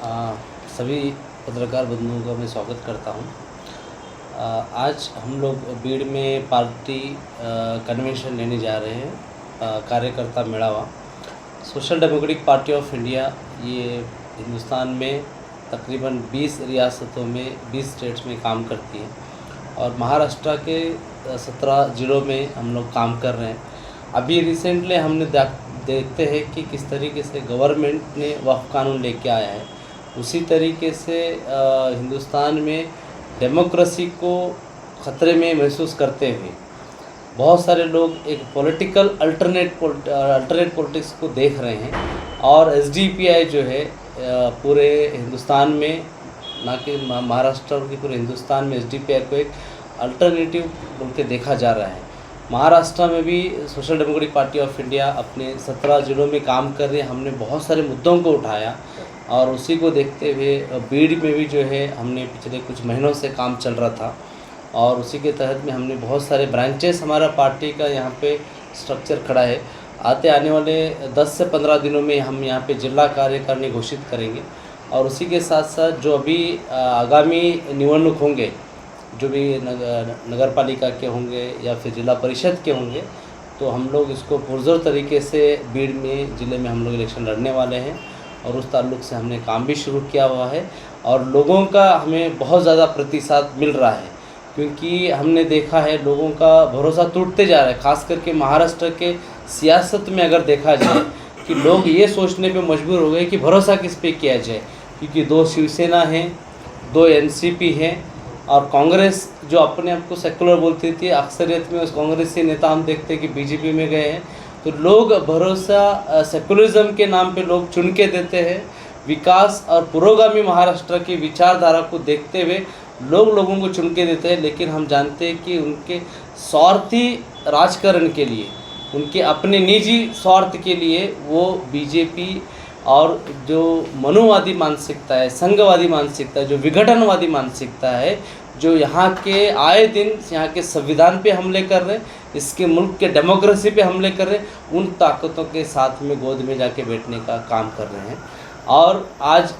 सभी पत्रकार बंधुओं का मैं स्वागत करता हूं। आज हम लोग बीड़ में पार्टी कन्वेंशन लेने जा रहे हैं। कार्यकर्ता मेड़ावा social democratic party of India ये हिंदुस्तान में तकरीबन 20 रियासतों में 20 स्टेट्स में काम करती है और महाराष्ट्र के 17 ज़िलों में हम लोग काम कर रहे हैं। अभी रिसेंटली हमने देखते हैं कि किस तरीके से गवर्नमेंट ने वक्फ कानून लेके आया है, उसी तरीके से हिंदुस्तान में डेमोक्रेसी को ख़तरे में महसूस करते हुए बहुत सारे लोग एक पॉलिटिकल अल्टरनेट पॉलिटिक्स को देख रहे हैं और एसडीपीआई जो है पूरे हिंदुस्तान में, ना कि महाराष्ट्र की पूरे हिंदुस्तान में एसडीपीआई को एक अल्टरनेटिव बोल के देखा जा रहा है। महाराष्ट्र में भी social democratic party of India अपने 17 ज़िलों में काम कर रही है। हमने बहुत सारे मुद्दों को उठाया और उसी को देखते हुए बीड़ में भी जो है हमने पिछले कुछ महीनों से काम चल रहा था और उसी के तहत में हमने बहुत सारे ब्रांचेस, हमारा पार्टी का यहाँ पे स्ट्रक्चर खड़ा है। आने वाले 10 से 15 दिनों में हम यहाँ पे जिला कार्यकारिणी घोषित करेंगे और उसी के साथ साथ जो अभी आगामी निवडणूक होंगे, जो भी नगर पालिका के होंगे या फिर जिला परिषद के होंगे, तो हम लोग इसको पुरजोर तरीके से बीड़ में ज़िले में हम लोग इलेक्शन लड़ने वाले हैं और उस ताल्लुक़ से हमने काम भी शुरू किया हुआ है और लोगों का हमें बहुत ज़्यादा प्रतिसाद मिल रहा है, क्योंकि हमने देखा है लोगों का भरोसा टूटते जा रहा है। ख़ास करके महाराष्ट्र के सियासत में अगर देखा जाए कि लोग ये सोचने पे मजबूर हो गए कि भरोसा किस पे किया जाए, क्योंकि 2 शिवसेना हैं, 2 एनसीपी हैं और कांग्रेस जो अपने आप को सेकुलर बोलती थी, अक्सरियत में उस कांग्रेसी नेता हम देखते हैं कि बीजेपी में गए हैं। तो लोग भरोसा सेकुलरिज्म के नाम पे लोग चुन के देते हैं। विकास और पुरोगामी महाराष्ट्र की विचारधारा को देखते हुए लोगों को चुन के देते हैं, लेकिन हम जानते हैं कि उनके स्वार्थी राजकारण के लिए, उनके अपने निजी स्वार्थ के लिए वो बीजेपी और जो मनुवादी मानसिकता है, संघवादी मानसिकता है, जो विघटनवादी मानसिकता है, जो यहाँ के आए दिन यहाँ के संविधान पे हमले कर रहे हैं, इसके मुल्क के डेमोक्रेसी पे हमले कर रहे हैं, उन ताकतों के साथ में गोद में जाके बैठने का काम कर रहे हैं। और आज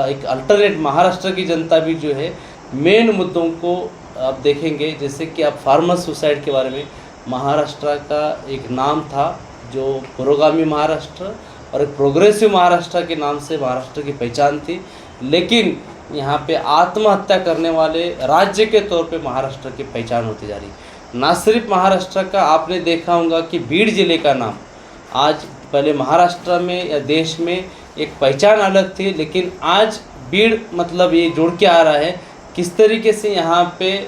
एक अल्टरनेट महाराष्ट्र की जनता भी जो है मेन मुद्दों को आप देखेंगे, जैसे कि आप फार्मर्स सुसाइड के बारे में, महाराष्ट्र का एक नाम था जो पुरोगामी महाराष्ट्र और एक प्रोग्रेसिव महाराष्ट्र के नाम से महाराष्ट्र की पहचान थी, लेकिन यहाँ पे आत्महत्या करने वाले राज्य के तौर पे महाराष्ट्र की पहचान होती जा रही। ना सिर्फ महाराष्ट्र का, आपने देखा होगा कि बीड़ ज़िले का नाम आज, पहले महाराष्ट्र में या देश में एक पहचान अलग थी, लेकिन आज बीड़ मतलब ये जुड़ के आ रहा है किस तरीके से यहाँ पे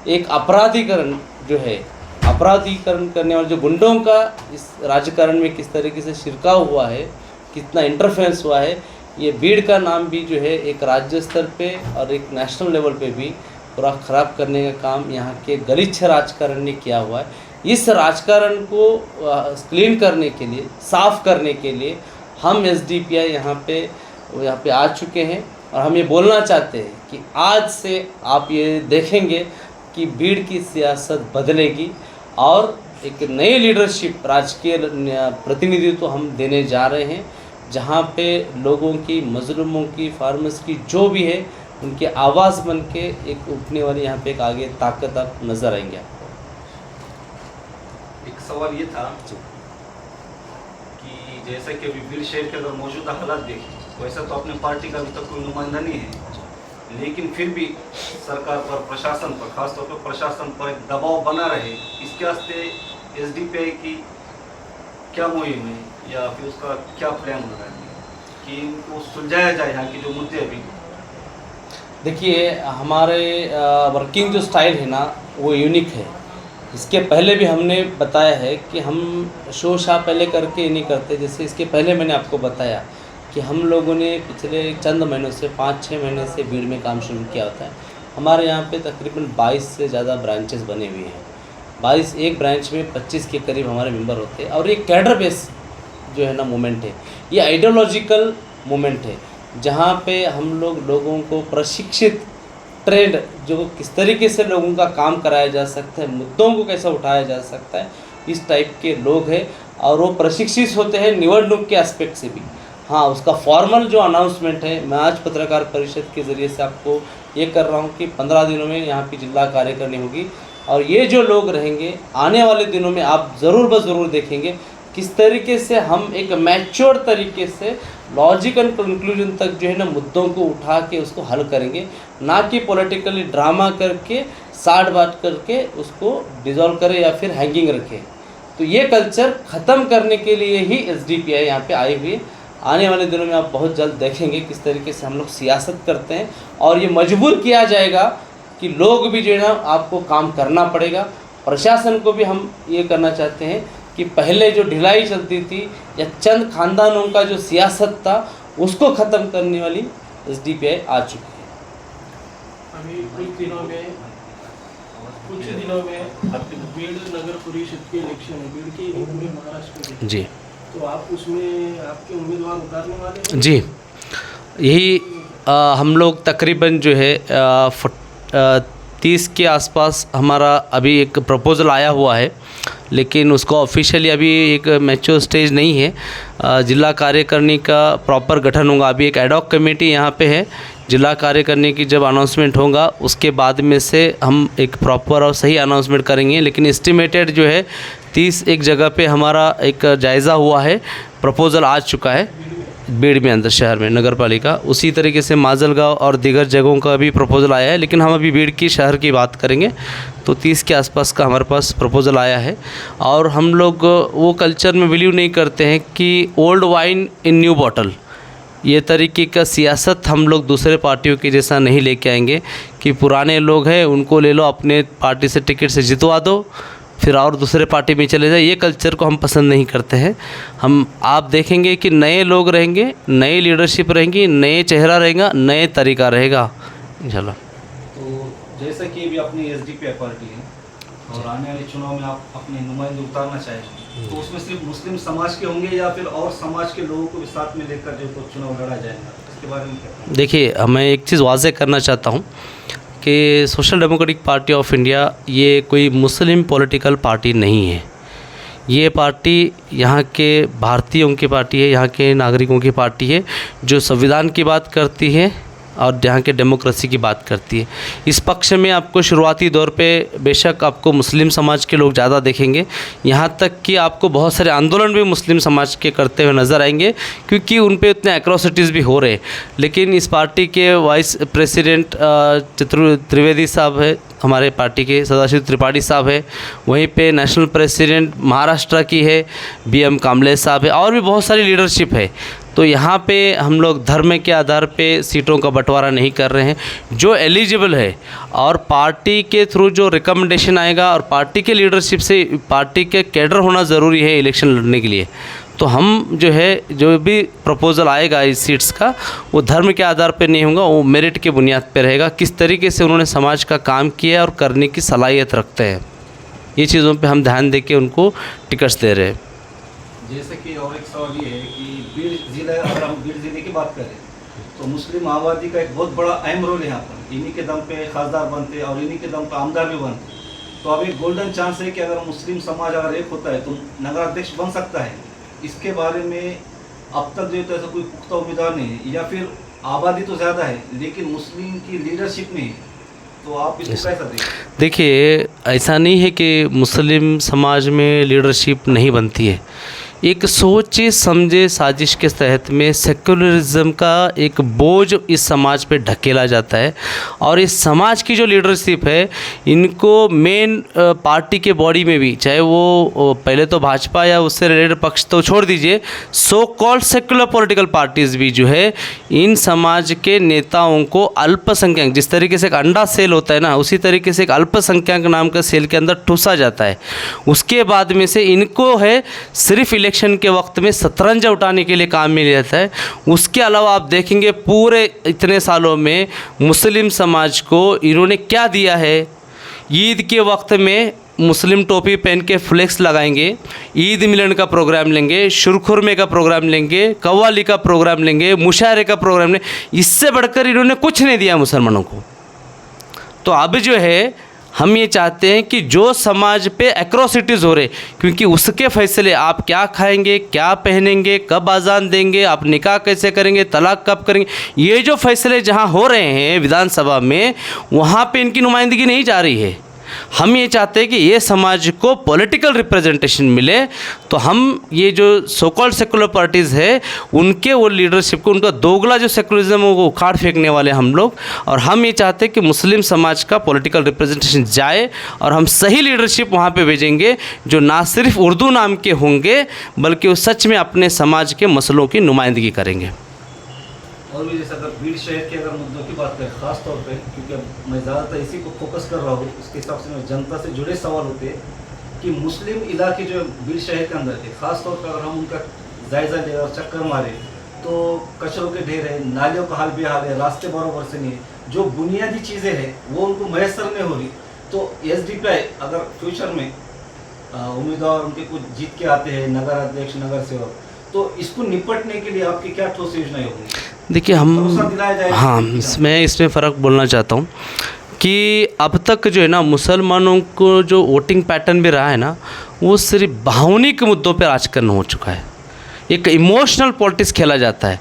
एक अपराधीकरण जो है, अपराधीकरण करने वाले जो गुंडों का इस राजकारण में किस तरीके से शिरकाव हुआ है, कितना इंटरफेरेंस हुआ है। ये बीड़ का नाम भी जो है एक राज्य स्तर पे और एक नेशनल लेवल पे भी पूरा ख़राब करने का काम यहाँ के गलीच्छ राजकारण ने किया हुआ है। इस राजकारण को क्लीन करने के लिए, साफ़ करने के लिए हम एसडीपीआई यहाँ पे आ चुके हैं और हम ये बोलना चाहते हैं कि आज से आप ये देखेंगे कि बीड़ की सियासत बदलेगी और एक नई लीडरशिप, राजकीय प्रतिनिधित्व हम देने जा रहे हैं, जहाँ पे लोगों की, मजलूमों की, फार्मर्स की जो भी है, उनकी आवाज़ बन के एक उठने वाली यहाँ पे एक आगे ताकत आप नज़र आएंगे आपको। एक सवाल ये था कि जैसा कि अभी बीड़ शहर के अगर मौजूदा हालात देखें, वैसा तो अपने पार्टी का अभी तक कोई नुमाइंदा नहीं है, लेकिन फिर भी सरकार पर, प्रशासन पर, खासतौर पर प्रशासन पर एक दबाव बना रहे, इसके वास्ते एसडीपीआई की क्या मुहिम है या फिर उसका क्या प्लान हो रहा है कि इनको सुलझाया जाए यहाँ की जो मुद्दे अभी? देखिए, हमारे वर्किंग जो स्टाइल है ना वो यूनिक है। इसके पहले भी हमने बताया है कि हम शो शाह पहले करके नहीं करते। जैसे इसके पहले मैंने आपको बताया कि हम लोगों ने पिछले चंद महीनों से, 5-6 महीने से बीड़ में काम शुरू किया होता है। हमारे यहाँ पे तकरीबन 22 से ज़्यादा ब्रांचेस बने हुए हैं। 22, एक ब्रांच में 25 के करीब हमारे मेंबर होते हैं और ये कैडर बेस जो है ना मूवमेंट है, ये आइडियोलॉजिकल मूवमेंट है, जहाँ पे हम लोगों को प्रशिक्षित, ट्रेंड, जो किस तरीके से लोगों का काम कराया जा सकता है, मुद्दों को कैसे उठाया जा सकता है, इस टाइप के लोग हैं और वो प्रशिक्षित होते हैं निवडणूक के एस्पेक्ट से भी। हाँ, उसका फॉर्मल जो अनाउंसमेंट है मैं आज पत्रकार परिषद के ज़रिए से आपको ये कर रहा हूँ कि 15 दिनों में यहाँ की जिला कार्यकारिणी होगी और ये जो लोग रहेंगे आने वाले दिनों में आप ज़रूर ब ज़रूर देखेंगे किस तरीके से हम एक मैच्योर तरीके से लॉजिक एंड कंक्लूजन तक जो है ना मुद्दों को उठा के उसको हल करेंगे, ना कि पॉलिटिकली ड्रामा करके साठ बात करके उसको डिज़ोल्व करें या फिर हैंगिंग रखें। तो ये कल्चर ख़त्म करने के लिए ही SDPI यहाँ पे आई हुई है। आने वाले दिनों में आप बहुत जल्द देखेंगे किस तरीके से हम लोग सियासत करते हैं और ये मजबूर किया जाएगा कि लोग भी जो है ना आपको काम करना पड़ेगा। प्रशासन को भी हम ये करना चाहते हैं कि पहले जो ढिलाई चलती थी या चंद खानदानों का जो सियासत था उसको ख़त्म करने वाली SDPI आ चुकी है। अभी कुछ दिनों में बीड़ नगर परिषद के इलेक्शन है, बीड़ के नहीं पूरे महाराष्ट्र के। जी, तो आप उसमें आपके उम्मीदवार उतारने वाले हैं? जी, यही हम लोग तकरीबन जो है 30 के आसपास हमारा अभी एक प्रपोज़ल आया हुआ है, लेकिन उसको ऑफिशियली अभी एक मैच्योर स्टेज नहीं है। जिला कार्यकारिणी का प्रॉपर गठन होगा। अभी एक एडॉक कमेटी यहाँ पे है। जिला कार्यकारिणी की जब अनाउंसमेंट होगा उसके बाद में से हम एक प्रॉपर और सही अनाउंसमेंट करेंगे। लेकिन एस्टिमेटेड जो है 30 एक जगह पे हमारा एक जायज़ा हुआ है, प्रपोज़ल आ चुका है बीड़ में अंदर शहर में नगर पालिका। उसी तरीके से माजलगांव और दीगर जगहों का भी प्रपोज़ल आया है, लेकिन हम अभी बीड़ की शहर की बात करेंगे तो 30 के आसपास का हमारे पास प्रपोज़ल आया है। और हम लोग वो कल्चर में बिलीव नहीं करते हैं कि old wine in new bottle, ये तरीके का सियासत हम लोग दूसरे पार्टियों के जैसा नहीं लेके आएंगे कि पुराने लोग हैं उनको ले लो, अपने पार्टी से टिकट से जितवा दो, फिर और दूसरे पार्टी में चले जाए। ये कल्चर को हम पसंद नहीं करते हैं। आप देखेंगे कि नए लोग रहेंगे, नई लीडरशिप रहेंगी, नए चेहरा रहेगा, नए तरीका रहेगा इंशाल्लाह। तो जैसा कि अभी अपनी SDPI पार्टी है और आने वाले चुनाव में आप अपने नुमाइंदे उतारना चाहेंगे, तो उसमें सिर्फ मुस्लिम समाज के होंगे या फिर और समाज के लोगों को भी साथ में लेकर जो तो चुनाव लड़ा जाएगा, इसके बारे में क्या? देखिए, मैं एक चीज़ वाज़ेह करना चाहता हूँ कि social democratic party of India ये कोई मुस्लिम पॉलिटिकल पार्टी नहीं है। ये पार्टी यहाँ के भारतीयों की पार्टी है, यहाँ के नागरिकों की पार्टी है, जो संविधान की बात करती है और यहाँ के डेमोक्रेसी की बात करती है। इस पक्ष में आपको शुरुआती दौर पे बेशक आपको मुस्लिम समाज के लोग ज़्यादा देखेंगे, यहाँ तक कि आपको बहुत सारे आंदोलन भी मुस्लिम समाज के करते हुए नज़र आएंगे, क्योंकि उन पे इतने एट्रोसिटीज़ भी हो रहे। लेकिन इस पार्टी के वाइस प्रेसिडेंट त्रिवेदी साहब है, हमारे पार्टी के सदाशिव त्रिपाठी साहब है, वहीं पे नेशनल प्रेसिडेंट महाराष्ट्र की है BM कामले साहब है, और भी बहुत सारी लीडरशिप है। तो यहाँ पे हम लोग धर्म के आधार पे सीटों का बंटवारा नहीं कर रहे हैं। जो एलिजिबल है और पार्टी के थ्रू जो रिकमेंडेशन आएगा और पार्टी के लीडरशिप से पार्टी के कैडर होना ज़रूरी है इलेक्शन लड़ने के लिए, तो हम जो है जो भी प्रपोज़ल आएगा इस सीट्स का वो धर्म के आधार पे नहीं होगा, वो मेरिट के बुनियाद पे रहेगा। किस तरीके से उन्होंने समाज का काम किया और करने की सलाहियत रखते हैं, ये चीज़ों पे हम ध्यान दे के उनको टिकट्स दे रहे हैं। जैसे कि और एक सवाल ये है कि बीड़ जिला, अगर हम बीड़ जिले की बात करें तो मुस्लिम आबादी का एक बहुत बड़ा अहम रोल है यहाँ पर। इन्हीं के दम पे खासदार बनते और इन्हीं के दम पे आमदार भी बनते। तो अब एक गोल्डन चांस है कि अगर मुस्लिम समाज अगर एक होता है तो नगराध्यक्ष बन सकता है। इसके बारे में अब तक जो है तो ऐसा कोई पुख्ता उम्मीदवार नहीं है, या फिर आबादी तो ज़्यादा है लेकिन मुस्लिम की लीडरशिप नहीं है, तो आप इसको कैसा देखिए? देखिए, ऐसा नहीं है कि मुस्लिम समाज में लीडरशिप नहीं बनती है। एक सोचे समझे साजिश के तहत में सेक्युलरिज्म का एक बोझ इस समाज पे ढकेला जाता है, और इस समाज की जो लीडरशिप है इनको मेन पार्टी के बॉडी में भी, चाहे वो पहले तो भाजपा या उससे रिलेटेड पक्ष तो छोड़ दीजिए, so called secular political parties भी जो है इन समाज के नेताओं को अल्पसंख्यक, जिस तरीके से एक अंडा सेल होता है ना, उसी तरीके से एक अल्पसंख्यक नाम का सेल के अंदर ठूसा जाता है। उसके बाद में से इनको है सिर्फ इलेक्शन के वक्त में शतरंज उठाने के लिए काम मिल जाता है। उसके अलावा आप देखेंगे पूरे इतने सालों में मुस्लिम समाज को इन्होंने क्या दिया है। ईद के वक्त में मुस्लिम टोपी पहन के फ्लेक्स लगाएंगे, ईद मिलन का प्रोग्राम लेंगे, शुरखुरमे का प्रोग्राम लेंगे, कव्वाली का प्रोग्राम लेंगे, मुशायरे का प्रोग्राम लेंगे। इससे बढ़कर इन्होंने कुछ नहीं दिया मुसलमानों को। तो अब जो है हम ये चाहते हैं कि जो समाज पे एट्रोसिटीज़ हो रहे, क्योंकि उसके फैसले आप क्या खाएंगे, क्या पहनेंगे, कब आज़ान देंगे, आप निकाह कैसे करेंगे, तलाक कब करेंगे, ये जो फैसले जहाँ हो रहे हैं विधानसभा में, वहाँ पे इनकी नुमाइंदगी नहीं जा रही है। हम ये चाहते हैं कि ये समाज को पॉलिटिकल रिप्रेजेंटेशन मिले, तो हम ये जो सो कॉल्ड सेकुलर पार्टीज़ है उनके वो लीडरशिप को, उनका दोगला जो सेकुलरिज्म है वो उखाड़ फेंकने वाले हम लोग, और हम ये चाहते हैं कि मुस्लिम समाज का पॉलिटिकल रिप्रेजेंटेशन जाए और हम सही लीडरशिप वहाँ पे भेजेंगे जो ना सिर्फ उर्दू नाम के होंगे बल्कि वो सच में अपने समाज के मसलों की नुमाइंदगी करेंगे। और भी जैसे अगर बीड़ शहर के अगर मुद्दों की बात करें खास तौर पे, क्योंकि अब मैं ज़्यादातर इसी को फोकस कर रहा हूँ, उसके हिसाब से मैं जनता से जुड़े सवाल होते हैं कि मुस्लिम इलाके जो बीड़ शहर के अंदर थे, खास तौर पर अगर हम उनका जायज़ा लें और चक्कर मारें तो कचरों के ढेर है, नालियों का हाल बेहाल है, रास्ते बराबर से नहीं है, जो बुनियादी चीज़ें हैं वो उनको मैसर नहीं हो रही। तो SDPI अगर फ्यूचर में उम्मीदवार उनके कुछ जीत के आते हैं, नगर अध्यक्ष, नगर सेवक, तो इसको निपटने के लिए आपकी क्या ठोस योजनाएं होंगी? देखिए हाँ, मैं इसमें फ़र्क बोलना चाहता हूँ कि अब तक जो है ना मुसलमानों को जो वोटिंग पैटर्न भी रहा है ना, वो सिर्फ भावनिक मुद्दों पर राजकारण हो चुका है। एक इमोशनल पॉलिटिक्स खेला जाता है,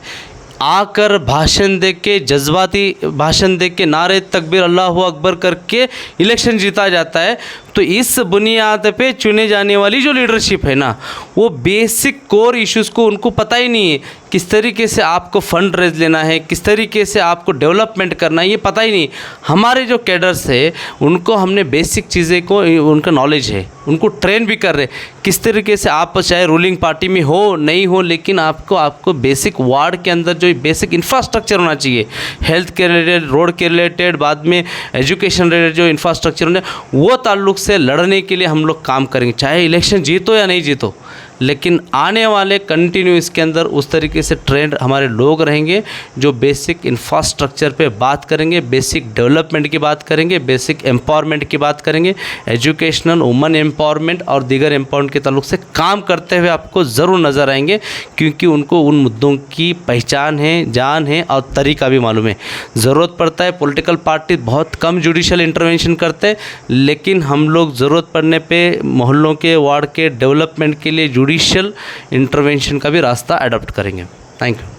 आकर भाषण दे के, जज्बाती भाषण दे के, नारे तकबीर अल्लाहु अकबर करके इलेक्शन जीता जाता है। तो इस बुनियाद पे चुने जाने वाली जो लीडरशिप है ना, वो बेसिक कोर इश्यूज़ को उनको पता ही नहीं है, किस तरीके से आपको फंड रेज लेना है, किस तरीके से आपको डेवलपमेंट करना है, ये पता ही नहीं। हमारे जो कैडर्स है उनको हमने बेसिक चीज़ें को, उनका नॉलेज है, उनको ट्रेन भी कर रहे, किस तरीके से आप चाहे रूलिंग पार्टी में हो नहीं हो, लेकिन आपको बेसिक वार्ड के अंदर जो बेसिक इंफ्रास्ट्रक्चर होना चाहिए, हेल्थ के रिलेटेड, रोड के रिलेटेड, बाद में एजुकेशन रिलेटेड जो इंफ्रास्ट्रक्चर होने, वो ताल्लुक से लड़ने के लिए हम लोग काम करेंगे, चाहे इलेक्शन जीतो या नहीं जीतो। लेकिन आने वाले कंटिन्यू इसके अंदर उस तरीके से ट्रेंड हमारे लोग रहेंगे जो बेसिक इंफ्रास्ट्रक्चर पे बात करेंगे, बेसिक डेवलपमेंट की बात करेंगे, बेसिक एम्पावरमेंट की बात करेंगे, एजुकेशनल, वुमन एम्पावरमेंट और दीगर एम्पावरमेंट के ताल्लुक से काम करते हुए आपको ज़रूर नज़र आएंगे, क्योंकि उनको उन मुद्दों की पहचान है, जान है और तरीका भी मालूम है। ज़रूरत पड़ता है, पॉलिटिकल पार्टी बहुत कम जुडिशल इंटरवेंशन करते हैं, लेकिन हम लोग ज़रूरत पड़ने पर मोहल्लों के, वार्ड के डेवलपमेंट के लिए जुडिशियल इंटरवेंशन का भी रास्ता अडॉप्ट करेंगे। Thank you.